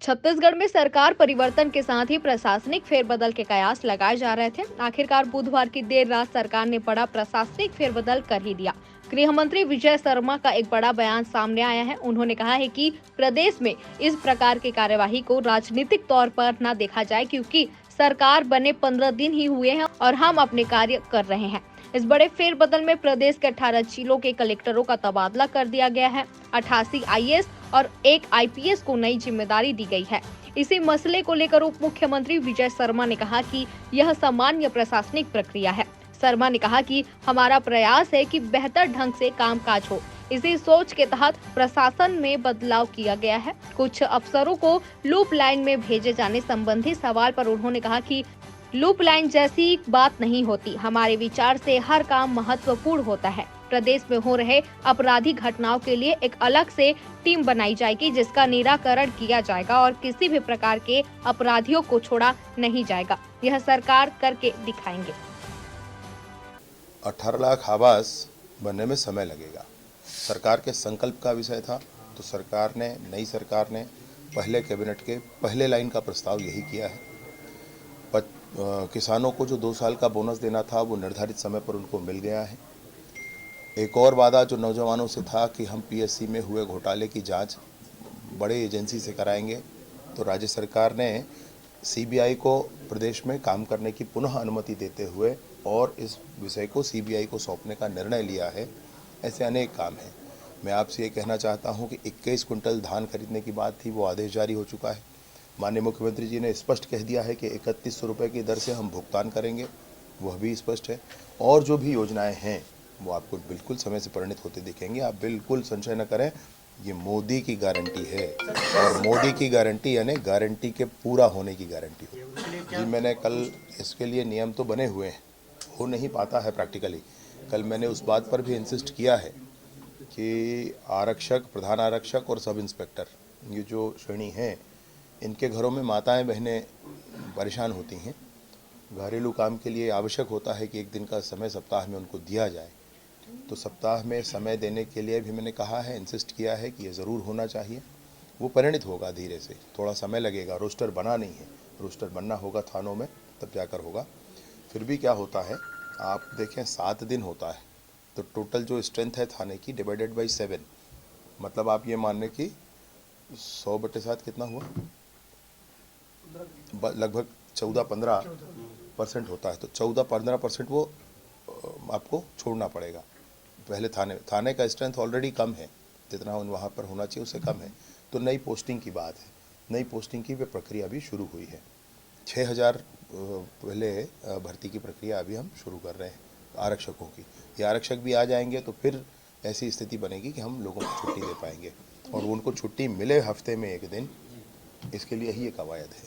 छत्तीसगढ़ में सरकार परिवर्तन के साथ ही प्रशासनिक फेरबदल के कयास लगाए जा रहे थे। आखिरकार बुधवार की देर रात सरकार ने बड़ा प्रशासनिक फेरबदल कर ही दिया। गृह मंत्री विजय शर्मा का एक बड़ा बयान सामने आया है। उन्होंने कहा है कि प्रदेश में इस प्रकार की कार्यवाही को राजनीतिक तौर पर न देखा जाए, क्योंकि सरकार बने 15 दिन ही हुए हैं और हम अपने कार्य कर रहे हैं। इस बड़े फेरबदल में प्रदेश के 18 जिलों के कलेक्टरों का तबादला कर दिया गया है। 88 आईएएस और 1 आईपीएस को नई जिम्मेदारी दी गई है। इसी मसले को लेकर उप मुख्यमंत्री विजय शर्मा ने कहा कि यह सामान्य प्रशासनिक प्रक्रिया है। शर्मा ने कहा कि हमारा प्रयास है कि बेहतर ढंग से कामकाज हो। इसी सोच के तहत प्रशासन में बदलाव किया गया है। कुछ अफसरों को लूप लाइन में भेजे जाने संबंधी सवाल पर उन्होंने कहा कि लूप लाइन जैसी बात नहीं होती। हमारे विचार से हर काम महत्वपूर्ण होता है। प्रदेश में हो रहे आपराधिक घटनाओं के लिए एक अलग से टीम बनाई जाएगी, जिसका निराकरण किया जाएगा और किसी भी प्रकार के अपराधियों को छोड़ा नहीं जाएगा। यह सरकार करके दिखाएंगे। 18 लाख आवास बनने में समय लगेगा। सरकार के संकल्प का विषय था, तो नई सरकार ने पहले कैबिनेट के पहले लाइन का प्रस्ताव यही किया है। किसानों को जो 2 साल का बोनस देना था वो निर्धारित समय पर उनको मिल गया है। एक और वादा जो नौजवानों से था कि हम पीएससी में हुए घोटाले की जांच बड़े एजेंसी से कराएंगे, तो राज्य सरकार ने सीबीआई को प्रदेश में काम करने की पुनः अनुमति देते हुए और इस विषय को सीबीआई को सौंपने का निर्णय लिया है। ऐसे अनेक काम हैं। मैं आपसे ये कहना चाहता हूँ कि 21 कुंटल धान खरीदने की बात थी, वो आदेश जारी हो चुका है। माननीय मुख्यमंत्री जी ने स्पष्ट कह दिया है कि 3100 रुपये की दर से हम भुगतान करेंगे, वह भी स्पष्ट है। और जो भी योजनाएं हैं वो आपको बिल्कुल समय से परिणित होते दिखेंगे। आप बिल्कुल संशय न करें, ये मोदी की गारंटी है और मोदी की गारंटी यानी गारंटी के पूरा होने की गारंटी हो। जी, मैंने कल इसके लिए नियम तो बने हुए हैं, हो नहीं पाता है प्रैक्टिकली। कल मैंने उस बात पर भी इंसिस्ट किया है कि आरक्षक, प्रधान आरक्षक और सब इंस्पेक्टर, ये जो श्रेणी हैं, इनके घरों में माताएं बहनें परेशान होती हैं। घरेलू काम के लिए आवश्यक होता है कि एक दिन का समय सप्ताह में उनको दिया जाए। तो सप्ताह में समय देने के लिए भी मैंने कहा है, इंसिस्ट किया है कि ये ज़रूर होना चाहिए। वो परिणित होगा धीरे से, थोड़ा समय लगेगा। रोस्टर बना नहीं है, रोस्टर बनना होगा थानों में, तब जाकर होगा। फिर भी क्या होता है, आप देखें 7 दिन होता है, तो टोटल जो स्ट्रेंथ है थाने की डिवाइडेड बाई 7, मतलब आप ये मान लें कि 100/7 कितना हुआ, लगभग 14-15% होता है। तो 14-15% वो आपको छोड़ना पड़ेगा। पहले थाने का स्ट्रेंथ ऑलरेडी कम है, जितना वहाँ पर होना चाहिए उससे कम है। तो नई पोस्टिंग की बात है, नई पोस्टिंग की प्रक्रिया भी शुरू हुई है। 6000 पहले भर्ती की प्रक्रिया अभी हम शुरू कर रहे हैं आरक्षकों की। ये आरक्षक भी आ जाएंगे तो फिर ऐसी स्थिति बनेगी कि हम लोगों को छुट्टी दे पाएंगे और उनको छुट्टी मिले हफ्ते में 1 दिन, इसके लिए ही ये कवायद है।